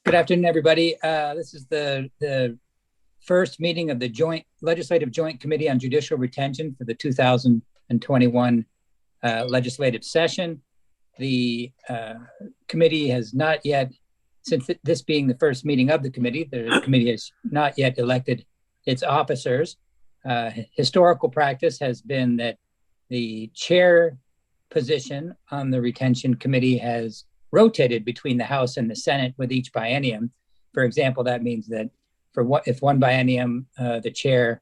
Good afternoon, everybody. This is the first meeting of the Legislative Joint Committee on Judicial Retention for the 2021 legislative session. The committee has not yet, since this being the first meeting of the committee has not yet elected its officers. Historical practice has been that the chair position on the retention committee has rotated between the House and the Senate with each biennium. For example, that means that if one biennium the chair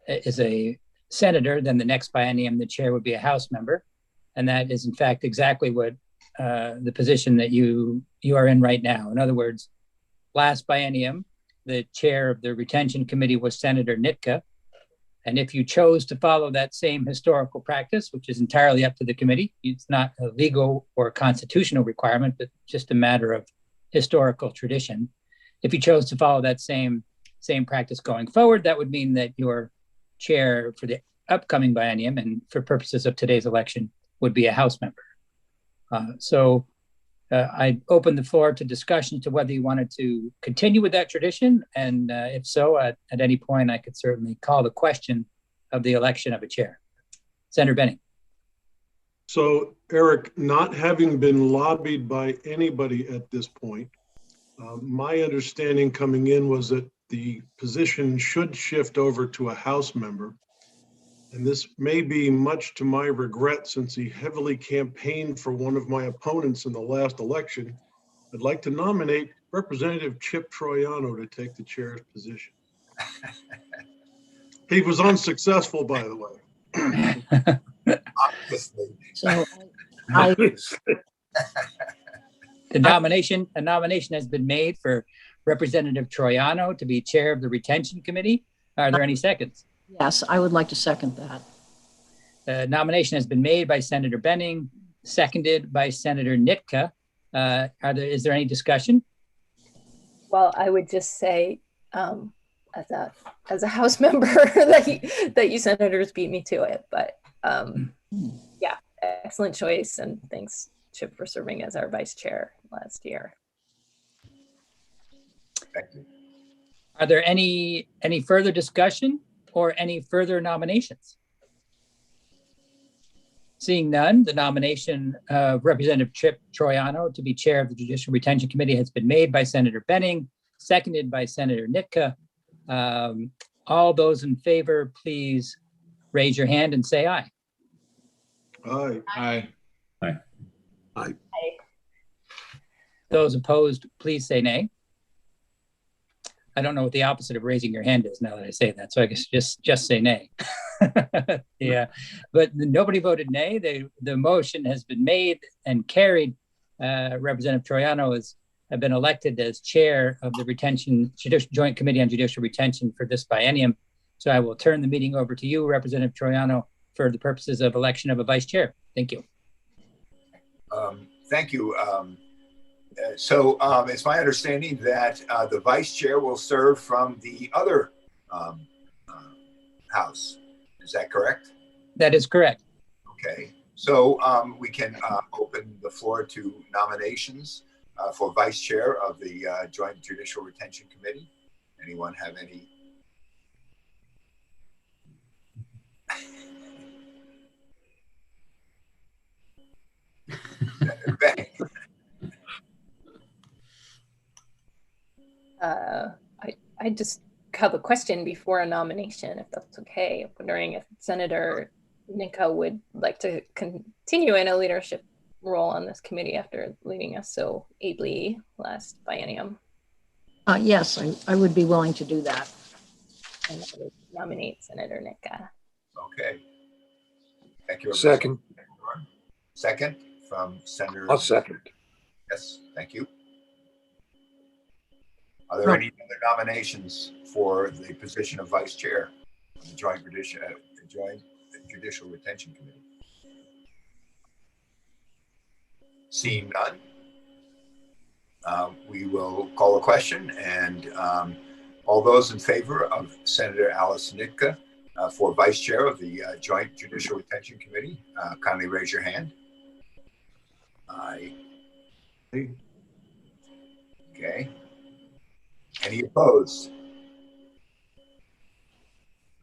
is a senator, then the next biennium the chair would be a House member. And that is in fact exactly what the position that you are in right now. In other words, last biennium, the chair of the retention committee was Senator Nitka. And if you chose to follow that same historical practice, which is entirely up to the committee, it's not a legal or constitutional requirement, but just a matter of historical tradition. If you chose to follow that same practice going forward, that would mean that your chair for the upcoming biennium and for purposes of today's election would be a House member. I open the floor to discussion to whether you wanted to continue with that tradition. And if so, at any point, I could certainly call the question of the election of a chair. Senator Benning. So, Eric, not having been lobbied by anybody at this point, my understanding coming in was that the position should shift over to a House member. And this may be much to my regret, since he heavily campaigned for one of my opponents in the last election. I'd like to nominate Representative Chip Troiano to take the chair's position. He was unsuccessful, by the way. So a nomination has been made for Representative Troiano to be chair of the retention committee. Are there any seconds? yes, I would like to second that. The nomination has been made by Senator Benning, seconded by Senator Nitka. Is there any discussion? Well, I would just say, as a House member, that you senators beat me to it. But yeah, excellent choice, and thanks, Chip, for serving as our vice chair last year. Thank you. Are there any further discussion or any further nominations? Seeing none, the nomination of Representative Chip Troiano to be chair of the Judicial Retention Committee has been made by Senator Benning, seconded by Senator Nitka. All those in favor, please raise your hand and say aye. Aye. Aye. Aye. Aye. Those opposed, please say nay. I don't know what the opposite of raising your hand is now that I say that, so I guess just say nay. Yeah, but nobody voted nay. The motion has been made and carried. Representative Troiano has been elected as chair of the Joint Committee on Judicial Retention for this biennium. So I will turn the meeting over to you, Representative Troiano, for the purposes of election of a vice chair. Thank you. Thank you. So it's my understanding that the vice chair will serve from the other house. Is that correct? That is correct. Okay. So we can open the floor to nominations for vice chair of the Joint Judicial Retention Committee. Anyone have any? Senator Benning. I just have a question before a nomination, if that's okay. I'm wondering if Senator Nitka would like to continue in a leadership role on this committee after leading us so ably last biennium. Yes, I would be willing to do that. And I would nominate Senator Nitka. Okay. Thank you. Second. Second from Senator. I'll second. Yes, thank you. Are there any other nominations for the position of vice chair of the Joint Judicial Retention Committee? Seeing none, we will call a question, and all those in favor of Senator Alice Nitka for vice chair of the Joint Judicial Retention Committee, kindly raise your hand. Aye. Okay. Any opposed?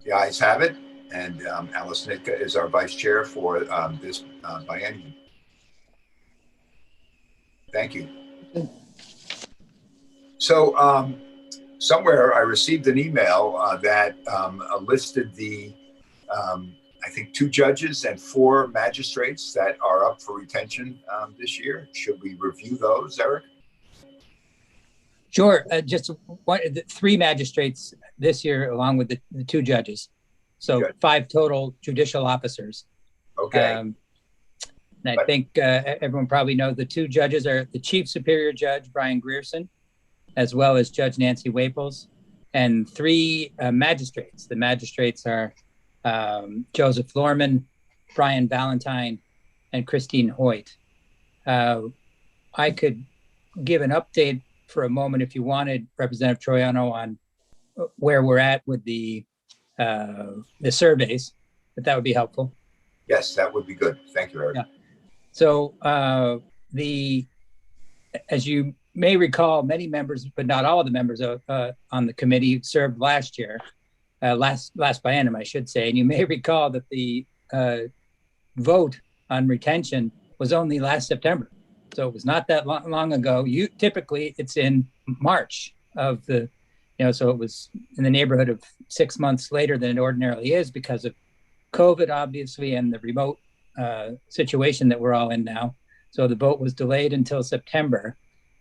The ayes have it, and Alice Nitka is our vice chair for this biennium. Thank you. So somewhere I received an email that listed the, I think, 2 judges and 4 magistrates that are up for retention this year. Should we review those, Eric? Sure. Just 3 magistrates this year, along with the 2 judges. So Good. 5 total judicial officers. Okay. And I think everyone probably knows the 2 judges are the Chief Superior Judge, Brian Grierson, as well as Judge Nancy Waples, and 3 magistrates. The magistrates are Joseph Lorman, Brian Valentine, and Christine Hoyt. I could give an update for a moment if you wanted, Representative Troiano, on where we're at with the surveys, if that would be helpful. Yes, that would be good. Thank you, Eric. Yeah. So as you may recall, many members, but not all of the members on the committee served last year, last biennium, I should say. And you may recall that the vote on retention was only last September. So it was not that long ago. Typically it's in March of the, so it was in the neighborhood of 6 months later than it ordinarily is because of COVID, obviously, and the remote situation that we're all in now. So the vote was delayed until September.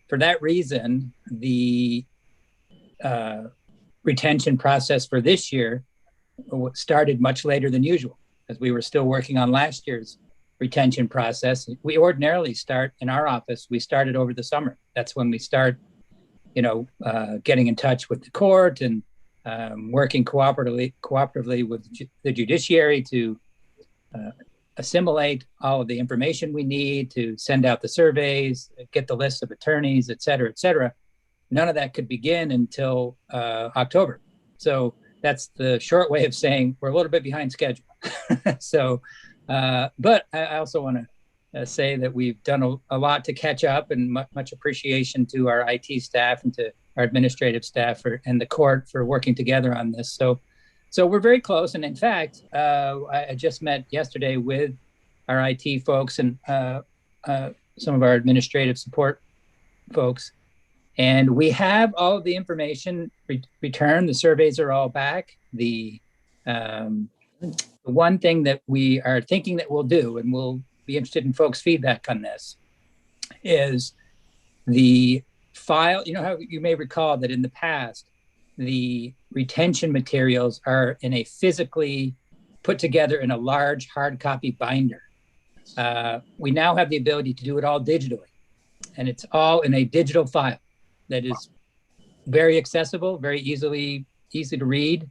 For that reason, the retention process for this year started much later than usual, as we were still working on last year's retention process. We ordinarily start in our office, we started over the summer. That's when we start, getting in touch with the court and working cooperatively with the judiciary to assimilate all of the information we need to send out the surveys, get the list of attorneys, et cetera, et cetera. None of that could begin until October. So that's the short way of saying we're a little bit behind schedule. So, but I also want to say that we've done a lot to catch up, and much appreciation to our IT staff and to our administrative staff and the court for working together on this. So we're very close. And in fact, I just met yesterday with our IT folks and some of our administrative support folks. And we have all of the information returned. The surveys are all back. The one thing that we are thinking that we'll do, and we'll be interested in folks' feedback on this, is the file. You know how you may recall that in the past, the retention materials are in a physically put together in a large hard copy binder. We now have the ability to do it all digitally, and it's all in a digital file that is very accessible, very easy to read.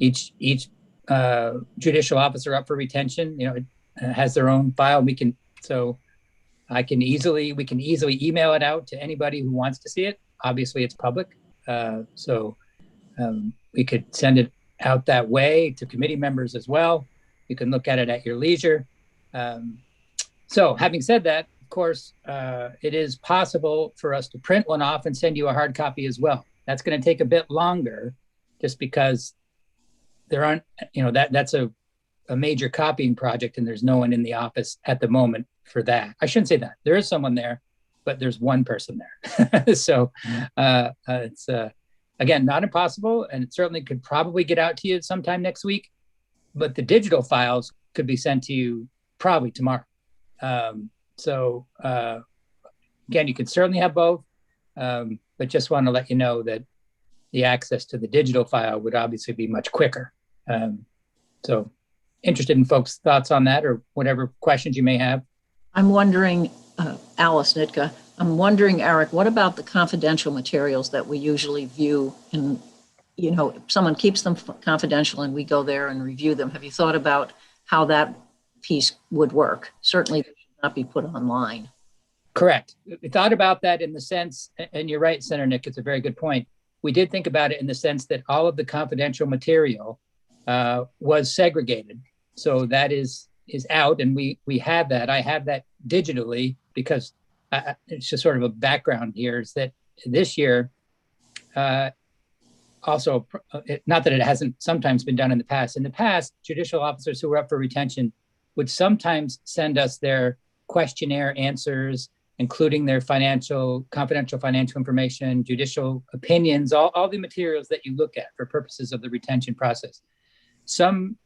Each judicial officer up for retention, has their own file. We can easily email it out to anybody who wants to see it. Obviously, it's public, so we could send it out that way to committee members as well. You can look at it at your leisure. So having said that, of course, it is possible for us to print one off and send you a hard copy as well. That's going to take a bit longer just because there aren't, that's a major copying project and there's no one in the office at the moment for that. I shouldn't say that. There is someone there, but there's one person there. So it's, again, not impossible, and it certainly could probably get out to you sometime next week, but the digital files could be sent to you probably tomorrow. So again, you could certainly have both, but just want to let you know that the access to the digital file would obviously be much quicker. So interested in folks' thoughts on that or whatever questions you may have. I'm wondering, Alice Nitka, I'm wondering, Eric, what about the confidential materials that we usually view? And, if someone keeps them confidential and we go there and review them, have you thought about how that piece would work? Certainly they should not be put online. Correct. We thought about that in the sense, and you're right, Senator Nick, it's a very good point. We did think about it in the sense that all of the confidential material was segregated. So that is out, and we have that. I have that digitally because it's just sort of a background here, is that this year, also, not that it hasn't sometimes been done in the past. In the past, judicial officers who were up for retention would sometimes send us their questionnaire answers, including their confidential financial information, judicial opinions, all the materials that you look at for purposes of the retention process. Some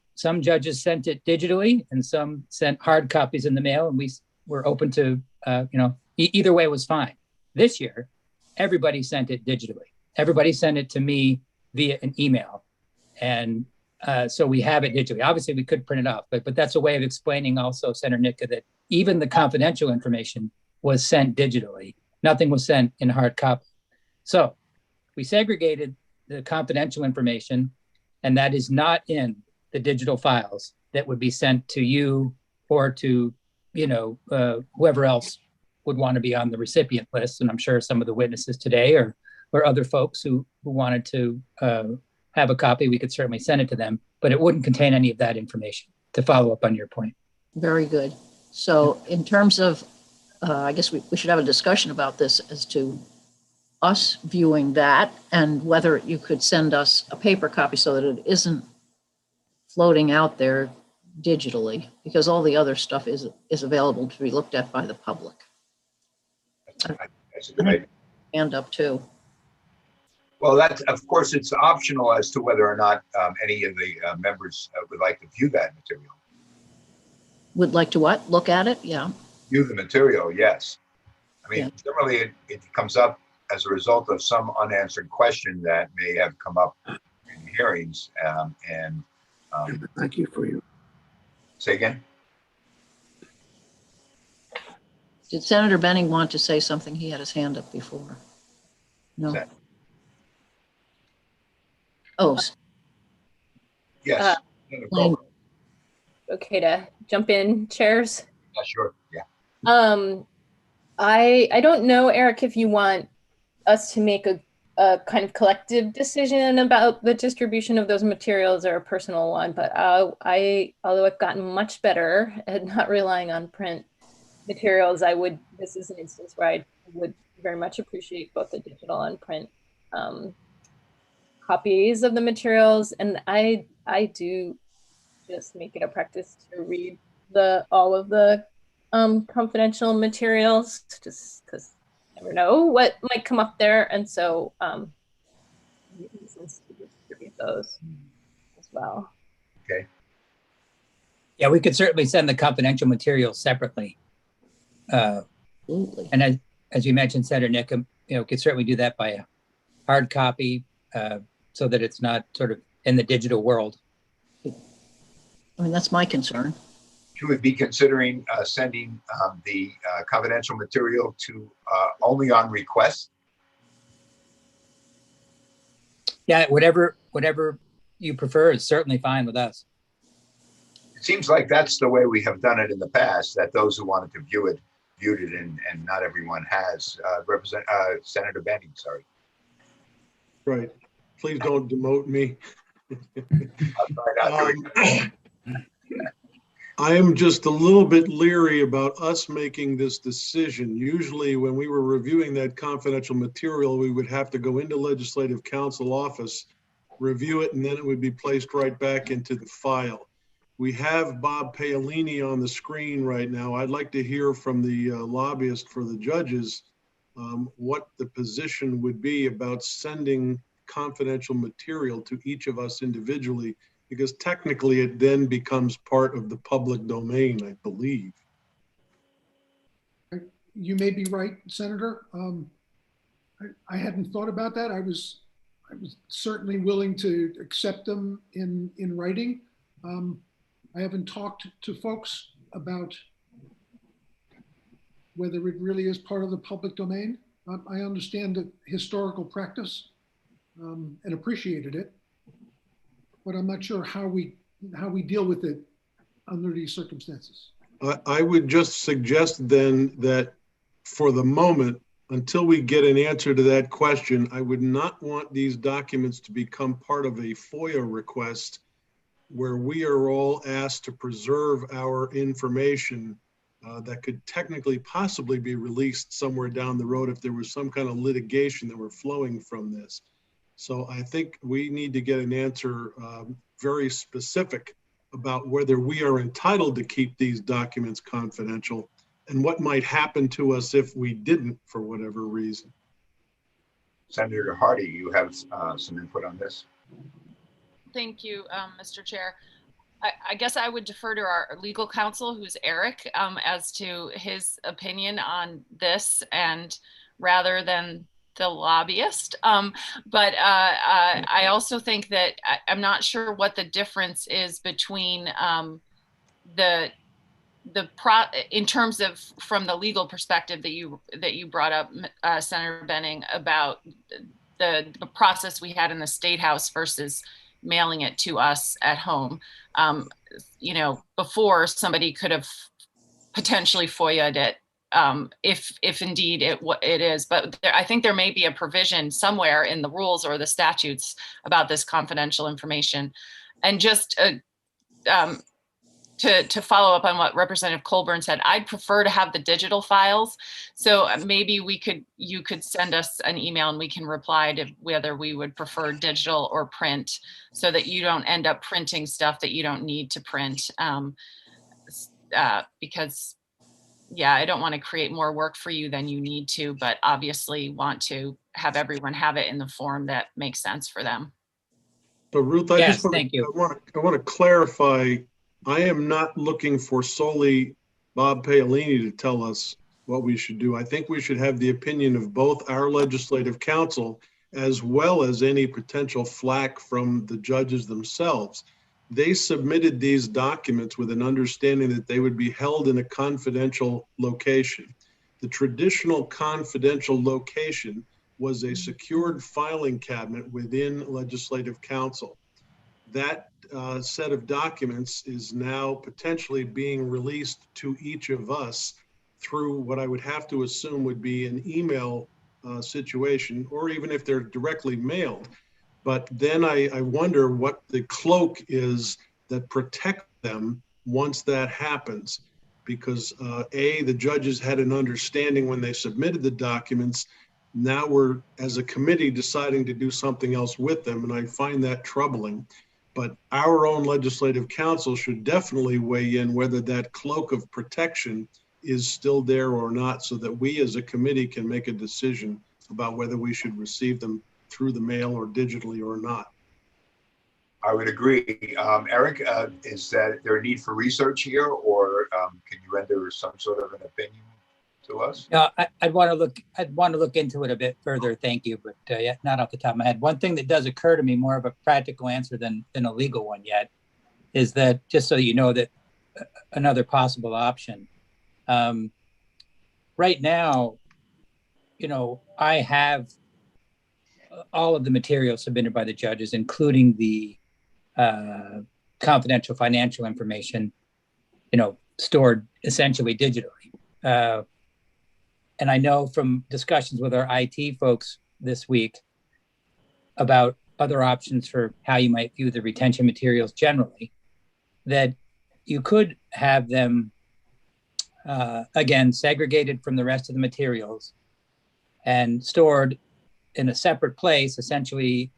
judges sent it digitally, and some sent hard copies in the mail, and we were open to, either way was fine. This year, everybody sent it digitally. Everybody sent it to me via an email. And so we have it digitally. Obviously, we could print it off, but that's a way of explaining also, Senator Nika, that even the confidential information was sent digitally. Nothing was sent in hard copy. So we segregated the confidential information, and that is not in the digital files that would be sent to you or to, whoever else would want to be on the recipient list. And I'm sure some of the witnesses today or other folks who wanted to have a copy, we could certainly send it to them, but it wouldn't contain any of that information, to follow up on your point. Very good. So in terms of, I guess we should have a discussion about this as to us viewing that and whether you could send us a paper copy so that it isn't floating out there digitally, because all the other stuff is available to be looked at by the public. That's a good idea. Hand up too. Well, of course, it's optional as to whether or not any of the members would like to view that material. Would like to what? Look at it? Yeah. View the material, yes. I mean, Yeah. generally it comes up as a result of some unanswered question that may have come up in hearings. Thank you for your. Say again? Did Senator Benning want to say something? He had his hand up before. No. Is that- Oh, Yes. Lane. Okay to jump in, chairs. Yeah, sure. Yeah. I don't know, Eric, if you want us to make a kind of collective decision about the distribution of those materials or a personal one, but although I've gotten much better at not relying on print materials, this is an instance where I would very much appreciate both the digital and print copies of the materials. And I do just make it a practice to read all of the confidential materials, just because you never know what might come up there. And so reasons to distribute those as well. Okay. Yeah, we could certainly send the confidential materials separately. absolutely. And as you mentioned, Senator Nick, could certainly do that by a hard copy so that it's not sort of in the digital world. I mean, that's my concern. Should we be considering sending the confidential material to only on request? Yeah, whatever you prefer is certainly fine with us. It seems like that's the way we have done it in the past, that those who wanted to view it viewed it, and not everyone has. Senator Benning, sorry. Right. Please don't demote me. I'll try not to. I am just a little bit leery about us making this decision. Usually when we were reviewing that confidential material, we would have to go into Legislative Counsel office, review it, and then it would be placed right back into the file. We have Bob Paolini on the screen right now. I'd like to hear from the lobbyist for the judges what the position would be about sending confidential material to each of us individually, because technically it then becomes part of the public domain, I believe. You may be right, Senator. I hadn't thought about that. I was certainly willing to accept them in writing. I haven't talked to folks about whether it really is part of the public domain. I understand the historical practice and appreciated it, but I'm not sure how we deal with it under these circumstances. I would just suggest then that for the moment, until we get an answer to that question, I would not want these documents to become part of a FOIA request where we are all asked to preserve our information that could technically possibly be released somewhere down the road if there was some kind of litigation that were flowing from this. So I think we need to get an answer very specific about whether we are entitled to keep these documents confidential and what might happen to us if we didn't for whatever reason. Senator Hardy, you have some input on this. Thank you, Mr. Chair. I guess I would defer to our legal counsel, who's Eric, as to his opinion on this, and rather than the lobbyist. But I also think that I'm not sure what the difference is between in terms of from the legal perspective that you brought up, Senator Benning, about the process we had in the State House versus mailing it to us at home. You know, before somebody could have potentially FOIA'd it, if indeed it is. But I think there may be a provision somewhere in the rules or the statutes about this confidential information. And just to follow up on what Representative Colburn said, I'd prefer to have the digital files. So maybe you could send us an email and we can reply to whether we would prefer digital or print, so that you don't end up printing stuff that you don't need to print. Because yeah, I don't want to create more work for you than you need to, but obviously want to have everyone have it in the form that makes sense for them. But Ruth, I want to clarify. I am not looking for solely Bob Paolini to tell us what we should do. I think we should have the opinion of both our legislative counsel as well as any potential flack from the judges themselves. They submitted these documents with an understanding that they would be held in a confidential location. The traditional confidential location was a secured filing cabinet within legislative counsel. That set of documents is now potentially being released to each of us through what I would have to assume would be an email situation, or even if they're directly mailed. But then I wonder what the cloak is that protects them once that happens. Because the judges had an understanding when they submitted the documents. Now we're, as a committee, deciding to do something else with them, and I find that troubling. But our own legislative counsel should definitely weigh in whether that cloak of protection is still there or not, so that we as a committee can make a decision about whether we should receive them through the mail or digitally or not. I would agree. Eric, is there a need for research here, or can you render some sort of an opinion to us? No, I'd want to look into it a bit further. Thank you, but yeah, not off the top of my head. One thing that does occur to me, more of a practical answer than a legal one yet, is that, just so you know, that another possible option. Right now, you know, I have all of the materials submitted by the judges, including the confidential financial information, you know, stored essentially digitally. And I know from discussions with our IT folks this week about other options for how you might view the retention materials generally, that you could have them, again, segregated from the rest of the materials and stored in a separate place, essentially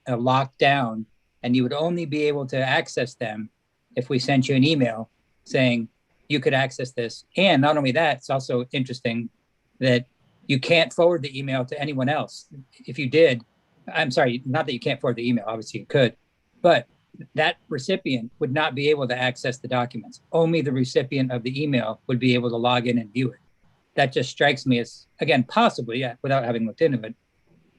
locked down, and you would only be able to access them if we sent you an email saying you could access this. And not only that, it's also interesting that you can't forward the email to anyone else. If you did, I'm sorry, not that you can't forward the email, obviously you could, but that recipient would not be able to access the documents. Only the recipient of the email would be able to log in and view it. That just strikes me as, again, possibly, without having looked into it,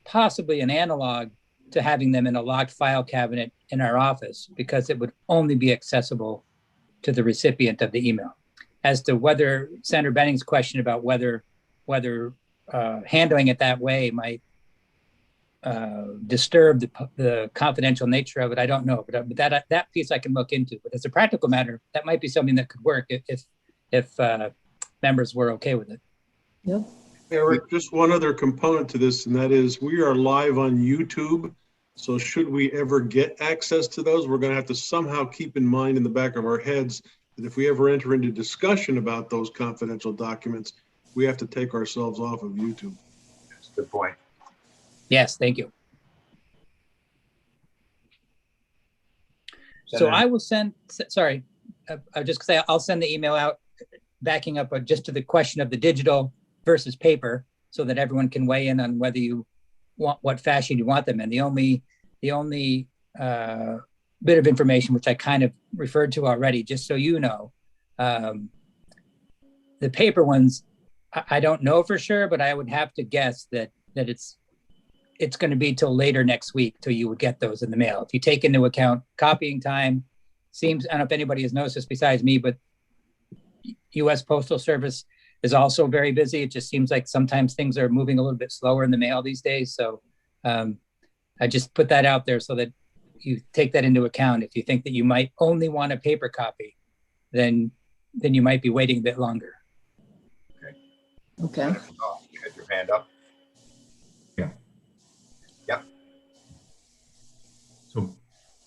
possibly an analog to having them in a locked file cabinet in our office, because it would only be accessible to the recipient of the email. As to whether Senator Benning's question about whether handling it that way might disturb the confidential nature of it, I don't know. But that piece I can look into. But as a practical matter, that might be something that could work if members were okay with it. Yep. Eric, just one other component to this, and that is we are live on YouTube. So should we ever get access to those, we're going to have to somehow keep in mind in the back of our heads that if we ever enter into discussion about those confidential documents, we have to take ourselves off of YouTube. That's a good point. Yes, thank you. So Senator. I will send, sorry, I just say I'll send the email out backing up just to the question of the digital versus paper so that everyone can weigh in on whether you want, what fashion you want them in. The only bit of information, which I kind of referred to already, just so you know, the paper ones, I don't know for sure, but I would have to guess that it's going to be till later next week till you would get those in the mail. If you take into account copying time, seems, I don't know if anybody has noticed this besides me, but U.S. Postal Service is also very busy. It just seems like sometimes things are moving a little bit slower in the mail these days. So I just put that out there so that you take that into account. If you think that you might only want a paper copy, then you might be waiting a bit longer. Okay. Oh, you had your hand up. Yeah. Yep. So,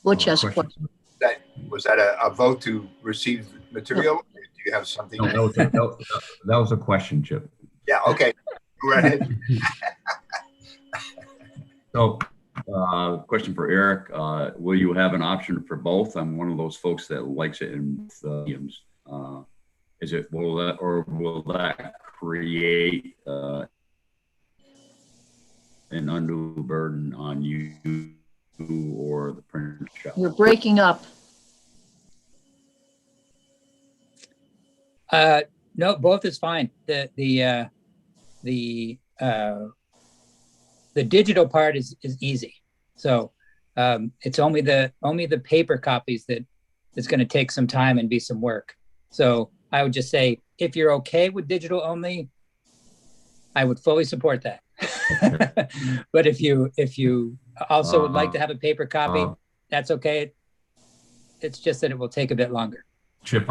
Butch has a question. question. Was that a vote to receive material? Do you have something? No, that was a question, Chip. Yeah. Okay. Go right ahead. So, question for Eric: will you have an option for both? I'm one of those folks that likes it in mediums. Will that create an undue burden on you or the print shop? You're breaking up. No, both is fine. The digital part is easy. So it's only the paper copies that is going to take some time and be some work. So I would just say, if you're okay with digital only, I would fully support that. But if you also would like to have a paper copy, that's okay. It's just that it will take a bit longer. Chip,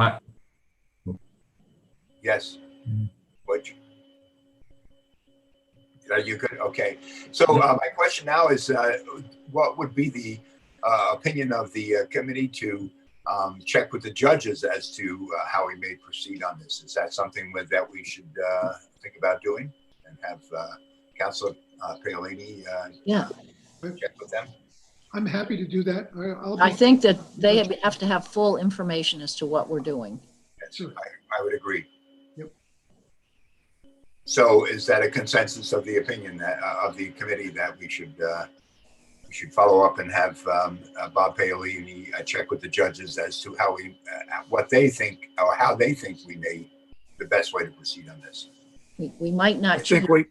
Yes. Which? Are you good? Okay. So my question now is, what would be the opinion of the committee to check with the judges as to how we may proceed on this? Is that something that we should think about doing and have Councilor Paolini Yeah. check with them? I'm happy to do that. I think that they have to have full information as to what we're doing. Yes, Sure. I would agree. Yep. So is that a consensus of the opinion that of the committee that we should follow up and have Bob Paolini check with the judges as to how what they think or how they think the best way to proceed on this? We might not think we,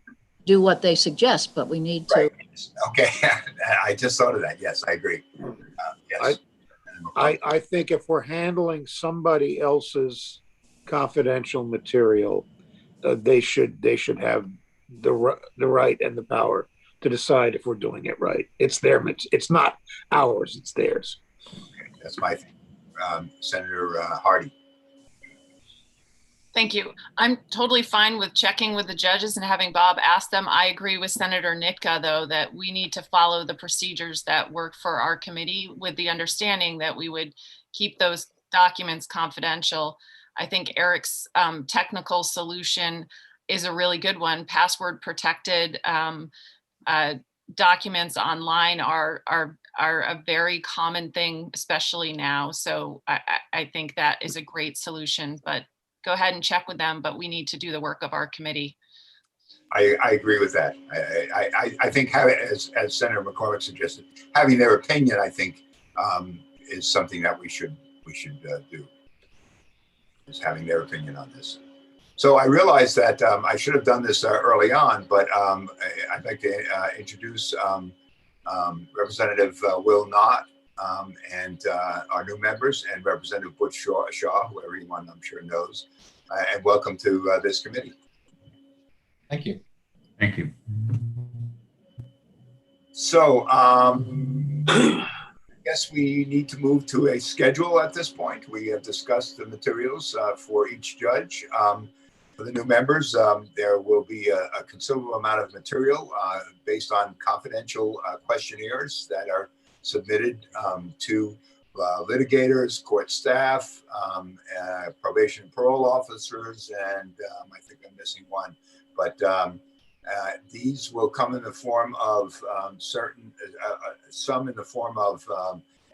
do what they suggest, but we need to. Right. Okay. I just thought of that. Yes, I agree. Yes. I think if we're handling somebody else's confidential material, they should have the right and the power to decide if we're doing it right. It's it's not ours, it's theirs. Okay, that's my thing. Senator Hardy. Thank you. I'm totally fine with checking with the judges and having Bob ask them. I agree with Senator Nitka, though, that we need to follow the procedures that work for our committee with the understanding that we would keep those documents confidential. I think Eric's technical solution is a really good one. Password protected documents online are a very common thing, especially now. So I think that is a great solution, but go ahead and check with them, but we need to do the work of our committee. I agree with that. I think as Senator McCormick suggested, having their opinion, I think, is something that we should do. Is having their opinion on this. So I realize that I should have done this early on, but I'd like to introduce Representative Will Knott and our new members, and Representative Butch Shaw, who everyone I'm sure knows, and welcome to this committee. Thank you. Thank you. So I guess we need to move to a schedule at this point. We have discussed the materials for each judge. For the new members, there will be a considerable amount of material based on confidential questionnaires that are submitted to litigators, court staff, probation and parole officers, and I think I'm missing one. But these will come in the form of some in the form of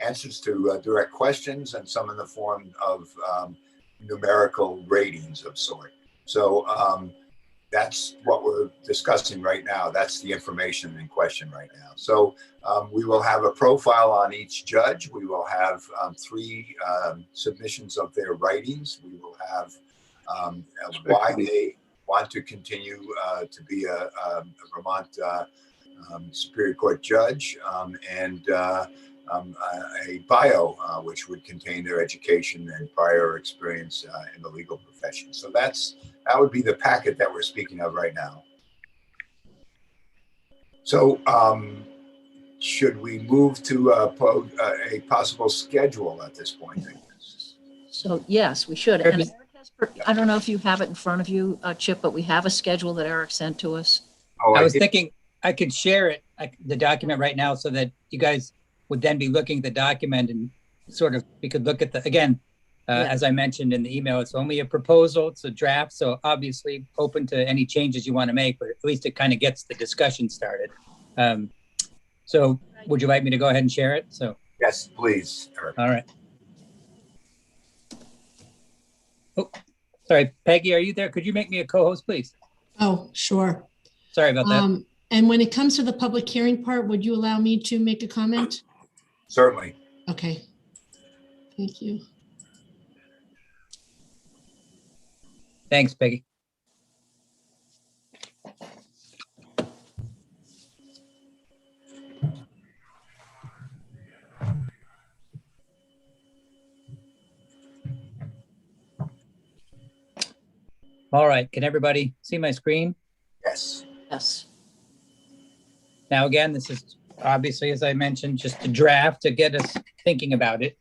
answers to direct questions, and some in the form of numerical ratings of sort. So that's what we're discussing right now. That's the information in question right now. So we will have a profile on each judge. We will have 3 submissions of their writings. We will have why they want to continue to be a Vermont Superior Court judge, and a bio, which would contain their education and prior experience in the legal profession. So that would be the packet that we're speaking of right now. So should we move to a possible schedule at this point? So yes, we should. And Eric has, I don't know if you have it in front of you, Chip, but we have a schedule that Eric sent to us. Oh, I was thinking I could share it, the document right now, so that you guys would then be looking at the document and sort of, we could look at the, again, as I mentioned in the email, it's only a proposal, it's a draft. So obviously open to any changes you want to make, but at least it kind of gets the discussion started. So would you like me to go ahead and share it? So yes, please, Eric. All right. Oh, sorry, Peggy, are you there? Could you make me a co-host, please? Oh, sure. Sorry about that. And when it comes to the public hearing part, would you allow me to make a comment? Certainly. Okay. Thank you. Thanks, Peggy. All right, can everybody see my screen? Yes. Yes. Now, again, this is obviously, as I mentioned, just a draft to get us thinking about it.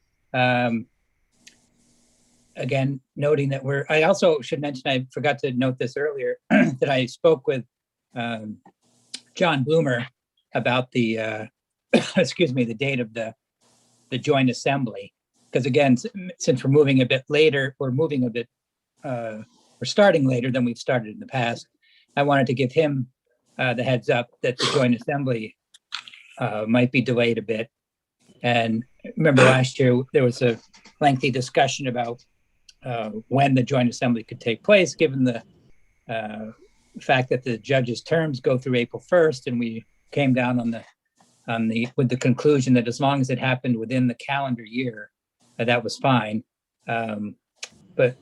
Again, noting that I also should mention, I forgot to note this earlier, that I spoke with John Bloomer about the, excuse me, the date of the joint assembly. Because again, since we're moving a bit later, we're starting later than we've started in the past. I wanted to give him the heads up that the joint assembly might be delayed a bit. And remember last year, there was a lengthy discussion about when the joint assembly could take place, given the fact that the judges' terms go through April 1st, and we came down with the conclusion that as long as it happened within the calendar year, that was fine. But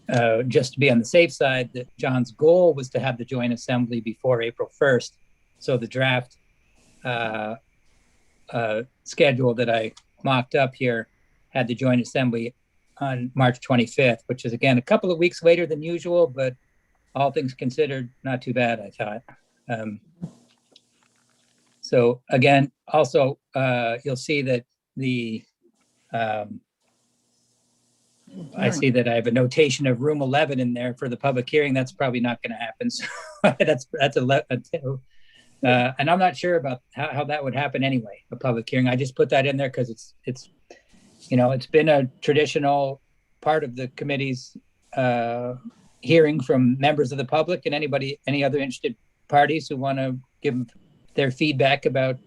just to be on the safe side, that John's goal was to have the joint assembly before April 1st. So the draft schedule that I mocked up here had the joint assembly on March 25th, which is again a couple of weeks later than usual, but all things considered, not too bad, I thought. So again, also you'll see that I see that I have a notation of room 11 in there for the public hearing. That's probably not going to happen. So that's 11. And I'm not sure about how that would happen anyway, a public hearing. I just put that in there because it's been a traditional part of the committee's hearing from members of the public and any other interested parties who want to give their feedback about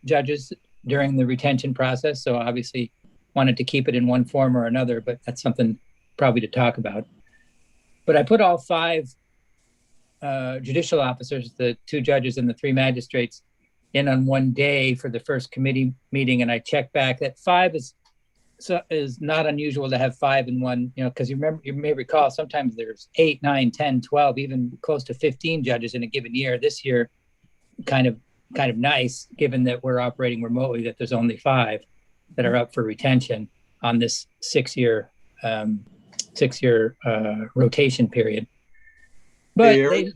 judges during the retention process. So obviously wanted to keep it in one form or another, but that's something probably to talk about. But I put all 5 judicial officers, the 2 judges and the 3 magistrates, in on one day for the first committee meeting. And I checked back that 5 is not unusual to have 5 in one, because you may recall sometimes there's 8, 9, 10, 12, even close to 15 judges in a given year. This year, kind of nice, given that we're operating remotely, that there's only 5 that are up for retention on this 6-year rotation period. But Hey,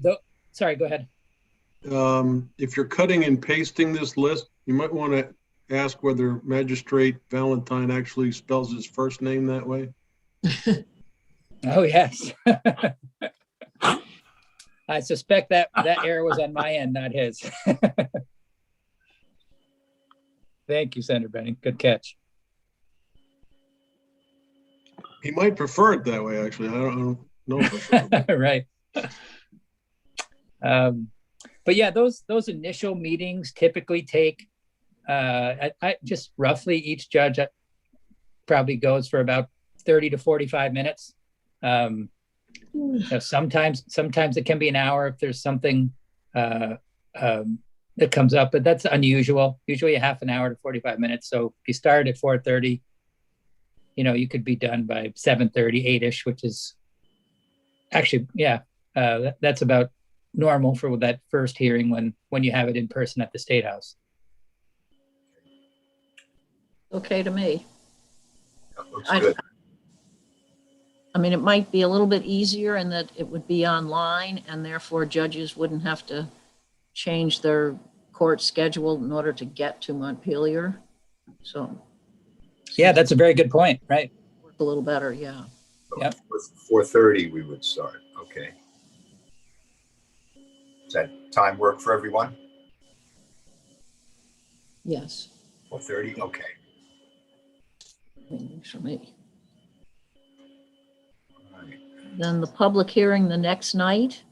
sorry, go ahead. If you're cutting and pasting this list, you might want to ask whether Magistrate Valentine actually spells his first name that way. Oh, yes. I suspect that error was on my end, not his. Thank you, Senator Benning. Good catch. He might prefer it that way, actually. I don't know for sure. Right. But yeah, those initial meetings typically take I just roughly each judge probably goes for about 30 to 45 minutes. Sometimes it can be an hour if there's something that comes up, but that's unusual. Usually a half an hour to 45 minutes. So if you start at 4:30, you could be done by 7:30, 8-ish, which is actually, that's about normal for that first hearing when you have it in person at the State House. Okay to me. That looks good. I mean, it might be a little bit easier in that it would be online and therefore judges wouldn't have to change their court schedule in order to get to Montpelier. So. Yeah, that's a very good point, right? Work a little better, yeah. Yep. 4:30 we would start. Okay. Does that time work for everyone? Yes. 4:30. Okay. Works for me. All right. Then the public hearing the next night.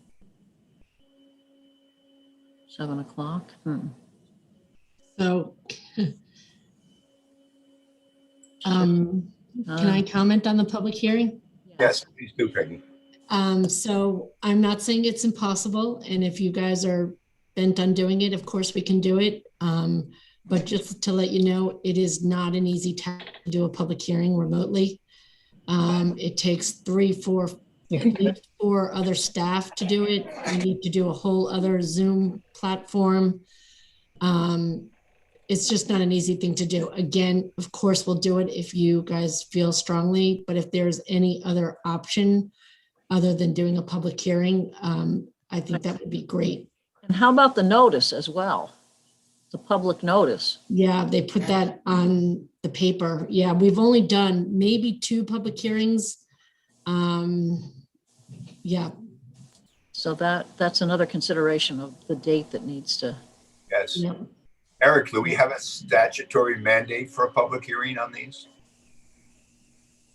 7 o'clock. So, can I comment on the public hearing? Yes, please do, Peggy. So I'm not saying it's impossible, and if you guys are bent on doing it, of course we can do it. But just to let you know, it is not an easy task to do a public hearing remotely. It takes 4 other staff to do it. You need to do a whole other Zoom platform. It's just not an easy thing to do. Again, of course, we'll do it if you guys feel strongly, but if there's any other option other than doing a public hearing, I think that would be great. And how about the notice as well? The public notice? Yeah, they put that on the paper. Yeah, we've only done maybe 2 public hearings. Yeah. So that's another consideration of the date that needs to. Yes. Yeah. Eric, do we have a statutory mandate for a public hearing on these?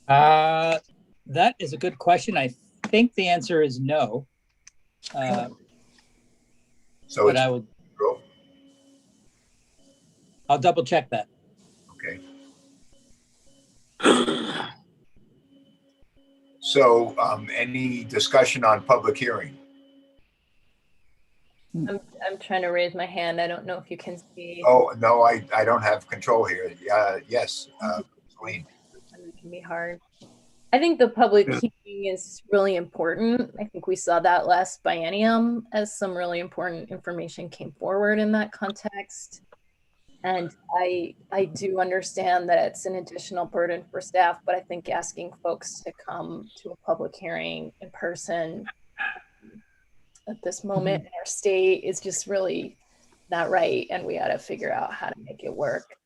That is a good question. I think the answer is no. So but I'll double check that. Okay. So any discussion on public hearing? I'm trying to raise my hand. I don't know if you can see. Oh, no, I don't have control here. Yes, Celine. It can be hard. I think the public hearing is really important. I think we saw that last biennium as some really important information came forward in that context. And I do understand that it's an additional burden for staff, but I think asking folks to come to a public hearing in person at this moment in our state is just really not right. And we got to figure out how to make it work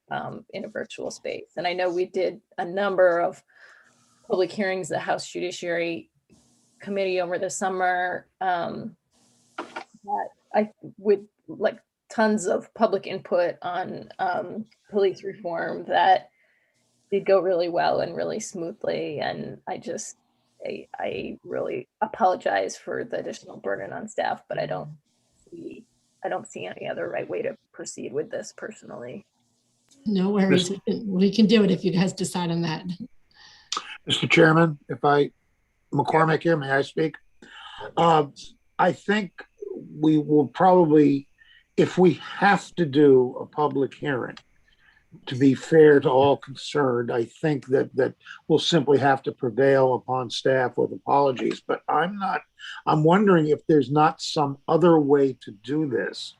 in a virtual space. And I know we did a number of public hearings, the House Judiciary Committee over the summer, that I would like tons of public input on police reform that did go really well and really smoothly. And I really apologize for the additional burden on staff, but I don't see any other right way to proceed with this personally. No worries. We can do it if you guys decide on that. Mr. Chairman, McCormick here, may I speak? I think we will probably, if we have to do a public hearing, to be fair to all concerned, I think that we'll simply have to prevail upon staff with apologies. But I'm wondering if there's not some other way to do this.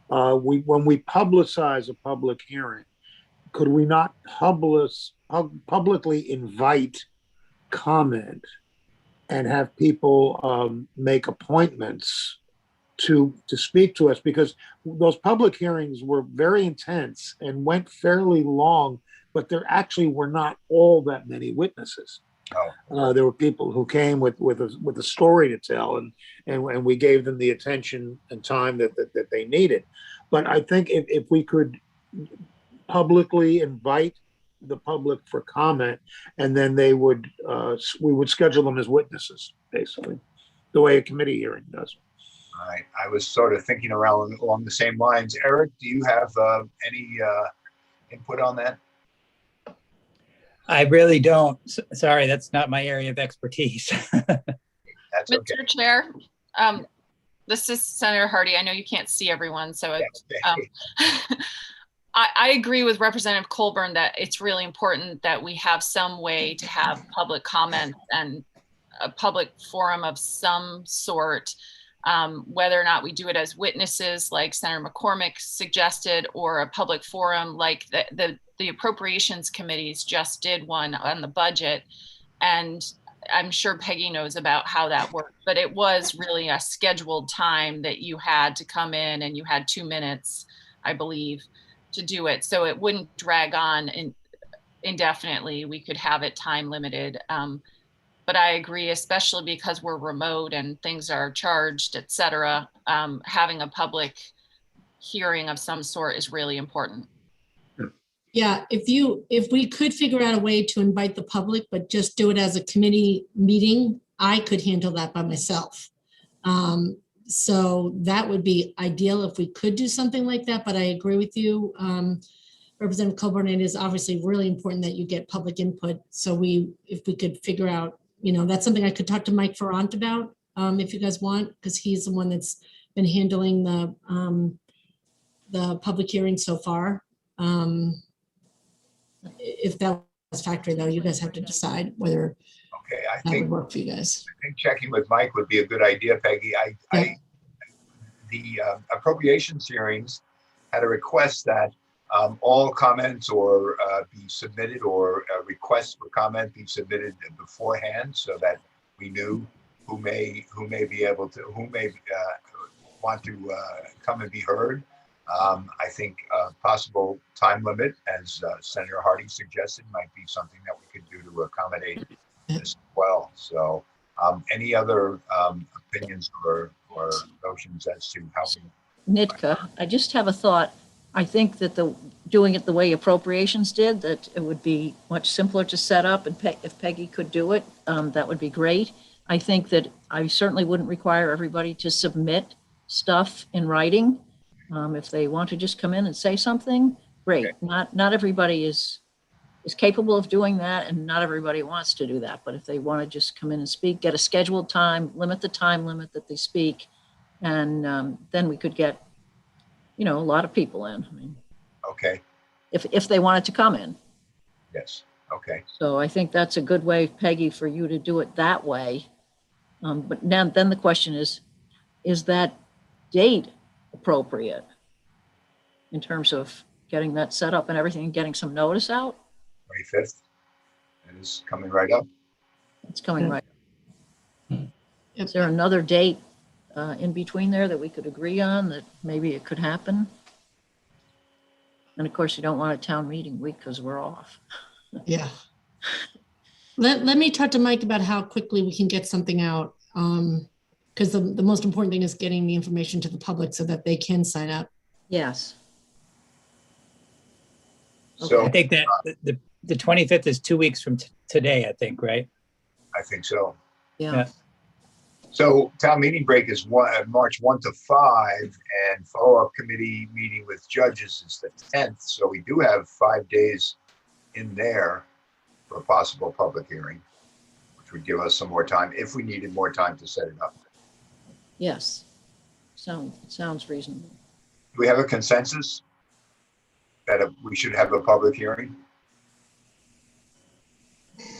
When we publicize a public hearing, could we not publicly invite comment and have people make appointments to speak to us, because those public hearings were very intense and went fairly long, but there actually were not all that many witnesses. There were people who came with a story to tell, and we gave them the attention and time that they needed. But I think if we could publicly invite the public for comment, and then we would schedule them as witnesses, basically, the way a committee hearing does. All right. I was sort of thinking around along the same lines. Eric, do you have any input on that? I really don't. Sorry, that's not my area of expertise. That's okay. Mr. Chair, this is Senator Hardy. I know you can't see everyone, so I agree with Representative Colburn that it's really important that we have some way to have public comment and a public forum of some sort, whether or not we do it as witnesses like Senator McCormick suggested, or a public forum like the appropriations committees just did one on the budget. And I'm sure Peggy knows about how that worked, but it was really a scheduled time that you had to come in, and you had 2 minutes, I believe, to do it. So it wouldn't drag on indefinitely. We could have it time limited. But I agree, especially because we're remote and things are charged, et cetera, having a public hearing of some sort is really important. Yeah, if we could figure out a way to invite the public, but just do it as a committee meeting, I could handle that by myself. So that would be ideal if we could do something like that, but I agree with you. Representative Colburn, it is obviously really important that you get public input. So if we could figure out, that's something I could talk to Mike Ferrant about, if you guys want, because he's the one that's been handling the public hearing so far. If that was factory, though, you guys have to decide whether I that think would work for you guys. I think checking with Mike would be a good idea, Peggy. The appropriations hearings had a request that all comments or be submitted, or requests for comment be submitted beforehand, so that we knew who may want to come and be heard. I think a possible time limit, as Senator Hardy suggested, might be something that we could do to accommodate this as well. So any other opinions or notions as to how we... Nitka, I just have a thought. I think that doing it the way appropriations did, that it would be much simpler to set up, and if Peggy could do it, that would be great. I think that I certainly wouldn't require everybody to submit stuff in writing. If they want to just come in and say something, great. Okay. Not everybody is capable of doing that, and not everybody wants to do that. But if they want to just come in and speak, get a scheduled time, limit the time limit that they speak, and then we could get, a lot of people in. I mean, okay. If they wanted to come in. Yes. Okay. So I think that's a good way, Peggy, for you to do it that way. But now then the question is that date appropriate in terms of getting that set up and everything, and getting some notice out? 25th. It is coming right up. It's coming right up. Is there another date in between there that we could agree on that maybe it could happen? And of course, you don't want a town meeting week because we're off. Yeah. Let me talk to Mike about how quickly we can get something out. Because the most important thing is getting the information to the public so that they can sign up. Yes. So I think that the 25th is 2 weeks from today, I think, right? I think so. Yeah. So town meeting break is March 1 to 5, and follow-up committee meeting with judges is the 10th. So we do have 5 days in there for a possible public hearing, which would give us some more time if we needed more time to set it up. Yes. Sounds reasonable. Do we have a consensus that we should have a public hearing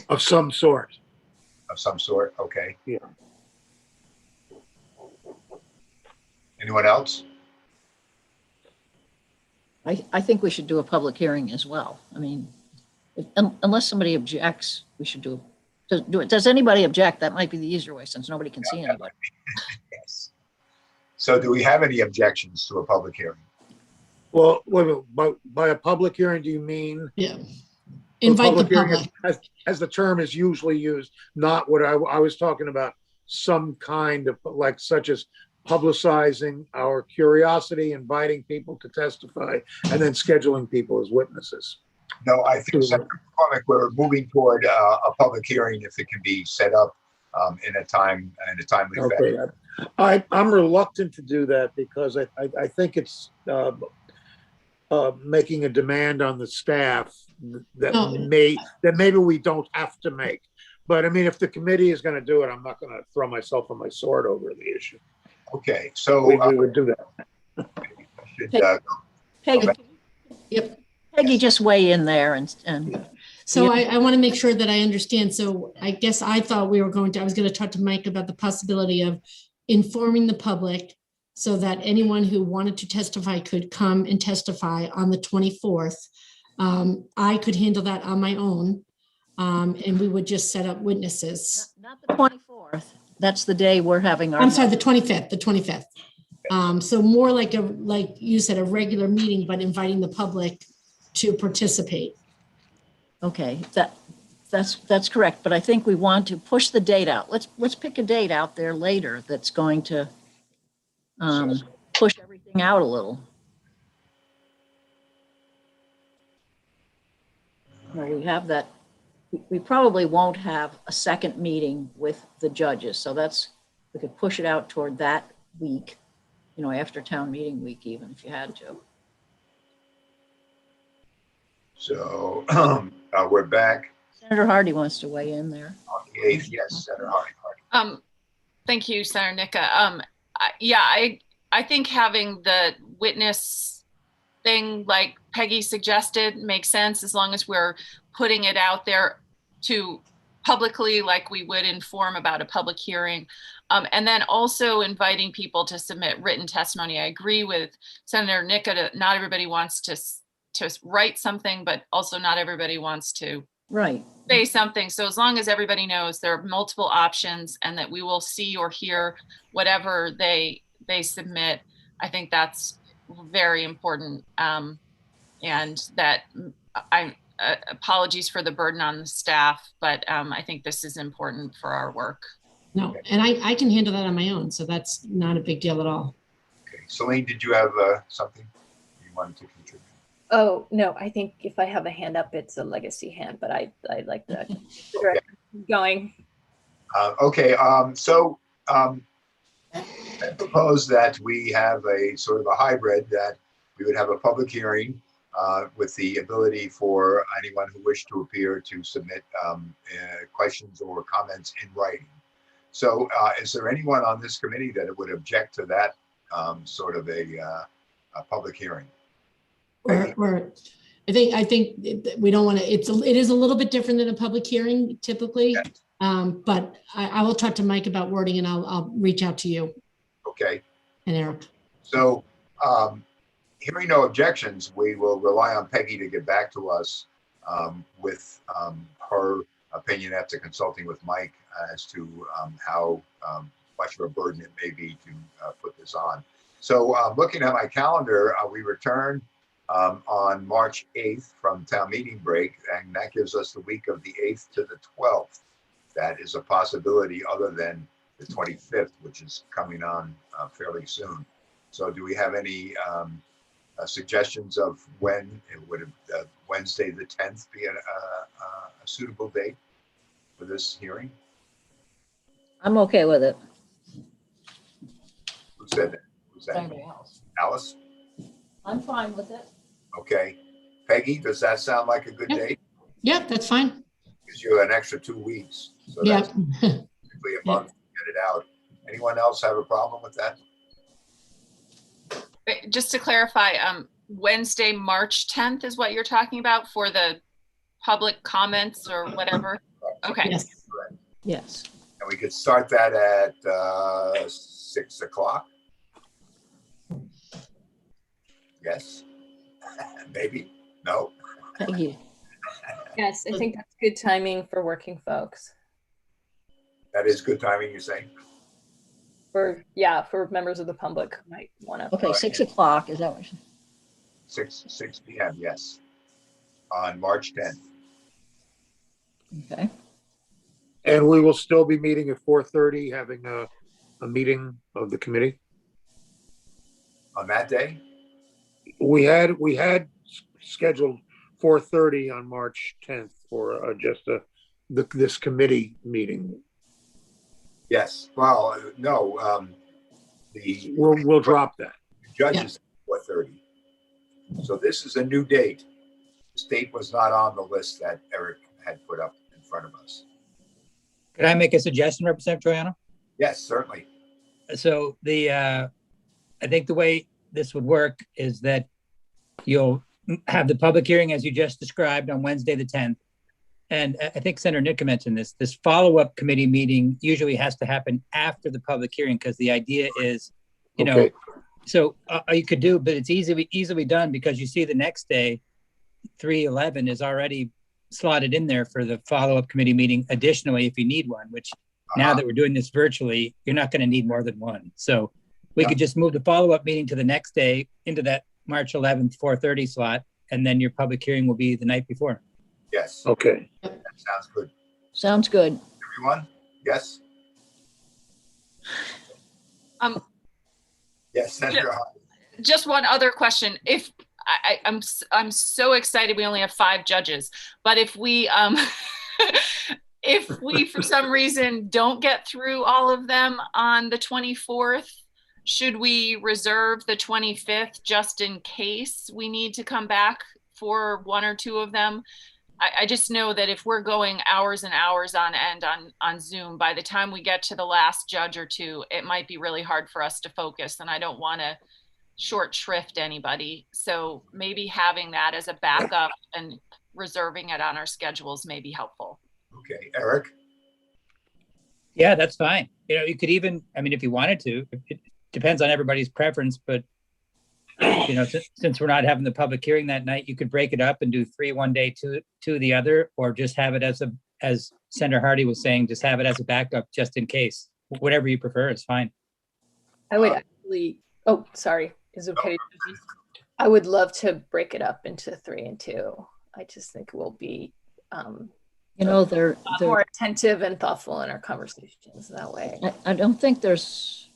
Of some sort. of some sort? Okay. Yeah. Anyone else? I think we should do a public hearing as well. I mean, unless somebody objects, we should do it. Does anybody object? That might be the easier way, since nobody can see anybody. Yes. So do we have any objections to a public hearing? Well, wait a minute, by a public hearing, do you mean? Yeah. Invite the public. As the term is usually used, not what I was talking about, some kind of, like, such as publicizing our curiosity, inviting people to testify, and then scheduling people as witnesses. No, I think Senator McCormick, we're moving toward a public hearing if it can be set up in a timely Okay, fashion. I'm reluctant to do that because I think it's making a demand on the staff that No. maybe we don't have to make. But I mean, if the committee is going to do it, I'm not going to throw myself on my sword over the issue. Okay, so We would do that. Peggy, Yep. Peggy, just weigh in there and So Yeah. I want to make sure that I understand. So I guess I thought I was going to talk to Mike about the possibility of informing the public so that anyone who wanted to testify could come and testify on the 24th. I could handle that on my own. And we would just set up witnesses. not the 24th. That's the day we're having our. I'm sorry, the 25th. So more like you said, a regular meeting, but inviting the public to participate. Okay, that's correct, but I think we want to push the date out. Let's pick a date out there later that's going to push everything out a little. Well, we have that. We probably won't have a second meeting with the judges, so we could push it out toward that week, after town meeting week, even if you had to. So we're back Senator Hardy wants to weigh in there. on the 8th. Yes, Senator Hardy. Thank you, Senator Nika. I think having the witness thing like Peggy suggested makes sense as long as we're putting it out there to publicly, like we would inform about a public hearing. And then also inviting people to submit written testimony. I agree with Senator Nika, not everybody wants to write something, but also not everybody wants to say something. So as long as everybody knows there are multiple options and that we will see or hear whatever they submit, I think that's very important. And that apologies for the burden on the staff, but I think this is important for our work. No, and I can handle that on my own, so that's not a big deal at all. Okay, Celine, did you have something you wanted to contribute? Oh, no, I think if I have a hand up, it's a legacy hand, but I like to going. Okay, so I propose that we have a sort of a hybrid, that we would have a public hearing with the ability for anyone who wished to appear to submit questions or comments in writing. So is there anyone on this committee that would object to that sort of a public hearing? Or I think we don't want to, it is a little bit different than a public hearing typically. Yes. But I will talk to Mike about wording and I'll reach out to you. Okay. And Eric. So hearing no objections, we will rely on Peggy to get back to us with her opinion after consulting with Mike as to how much of a burden it may be to put this on. So looking at my calendar, we return on March 8th from town meeting break, and that gives us the week of the 8th to the 12th. That is a possibility other than the 25th, which is coming on fairly soon. So do we have any suggestions of when it would have Wednesday the 10th be a suitable date for this hearing? I'm okay with it. Who said that? Who's that? Somebody else. Alice? I'm fine with it. Okay. Peggy, does that sound like a good Yep. date? Yep, that's fine. Gives you an extra 2 weeks. So Yeah. that's basically a month to get it out. Anyone else have a problem with that? Just to clarify, Wednesday, March 10th is what you're talking about for the public comments or whatever? Okay. Yes. Yes. And we could start that at 6 o'clock. Yes. Maybe. No. Thank you. Yes, I think that's good timing for working folks. That is good timing, you say? For members of the public who might want to. Okay, 6 o'clock, is that what you? 6 p.m. Yes, on March 10th. Okay. And we will still be meeting at 4:30, having a meeting of the committee. On that day? We had scheduled 4:30 on March 10th for just this committee meeting. Yes, well, no, We'll drop that. judges 4:30. So this is a new date. The state was not on the list that Eric had put up in front of us. Could I make a suggestion, Representative Troiano? Yes, certainly. So I think the way this would work is that you'll have the public hearing as you just described on Wednesday, the 10th. And I think Senator Nitka mentioned this follow-up committee meeting usually has to happen after the public hearing because the idea is, you know, so you could do, but it's easily done because you see the next day, 3/11 is already slotted in there for the follow-up committee meeting. Additionally, if you need one, which now that we're doing this virtually, you're not going to need more than one. So we could just move the follow-up meeting to the next day into that March 11th, 4:30 slot, and then your public hearing will be the night before. Yes. Okay. That sounds good. Sounds good. Everyone? Yes? Yes, Senator Hardy. Just one other question. If I'm so excited we only have 5 judges, but if we if we for some reason don't get through all of them on the 24th, should we reserve the 25th just in case we need to come back for 1 or 2 of them? I just know that if we're going hours and hours on end on Zoom, by the time we get to the last judge or 2, it might be really hard for us to focus, and I don't want to short shrift anybody. So maybe having that as a backup and reserving it on our schedules may be helpful. Okay, Eric? Yeah, that's fine. You know, you could even, I mean, if you wanted to, it depends on everybody's preference, but you know, since we're not having the public hearing that night, you could break it up and do 3 one day, 2 the other, or just have it as Senator Hardy was saying, just have it as a backup just in case. Whatever you prefer is fine. I would actually, oh, sorry. Is it okay? I would love to break it up into 3 and 2. I just think we'll be, You know, they're more attentive and thoughtful in our conversations that way. I don't think there's,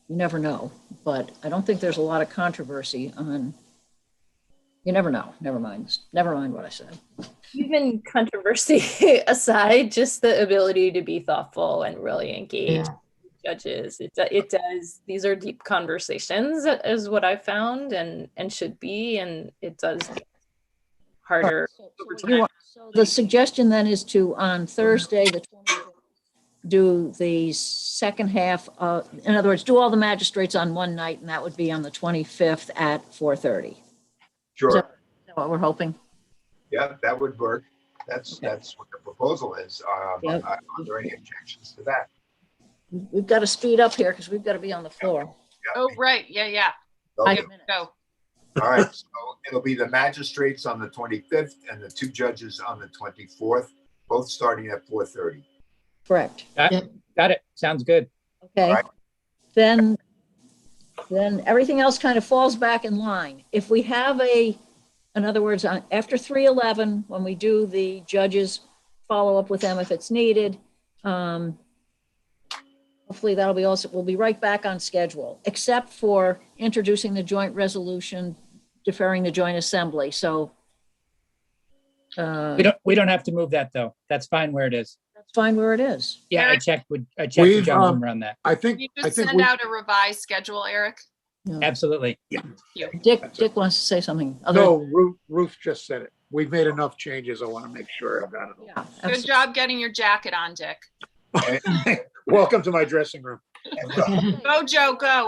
you never know, but I don't think there's a lot of controversy on, you never know. Never mind what I said. Even controversy aside, just the ability to be thoughtful and really engage judges. It does. These are deep conversations, is what I found, and should be, and it does get harder over time. So the suggestion then is to, on Thursday, the 20th, do the second half, in other words, do all the magistrates on one night, and that would be on the 25th at 4:30. Sure. Is that what we're hoping? Yeah, that would work. That's what the proposal is. Are there any objections to that? We've got to speed up here because we've got to be on the floor. Yeah. Oh, right. Yeah. Okay. Go. All right, so it'll be the magistrates on the 25th and the 2 judges on the 24th, both starting at 4:30. Correct. Got it. Sounds good. Okay. Right. Then everything else kind of falls back in line. If we have in other words, after 3/11, when we do the judges, follow up with them if it's needed. Hopefully we'll be right back on schedule, except for introducing the joint resolution, deferring the joint assembly. So we don't have to move that though. That's fine where it is. that's fine where it is. Yeah, Eric, I checked with We've, John Boomer on that. I think You just send out a revised schedule, Eric. Absolutely. Dick wants to say something. No, Ruth just said it. We've made enough changes. I want to make sure I've got it. Yeah, Good job getting your jacket on, Dick. Welcome to my dressing room. Go, Joe, go.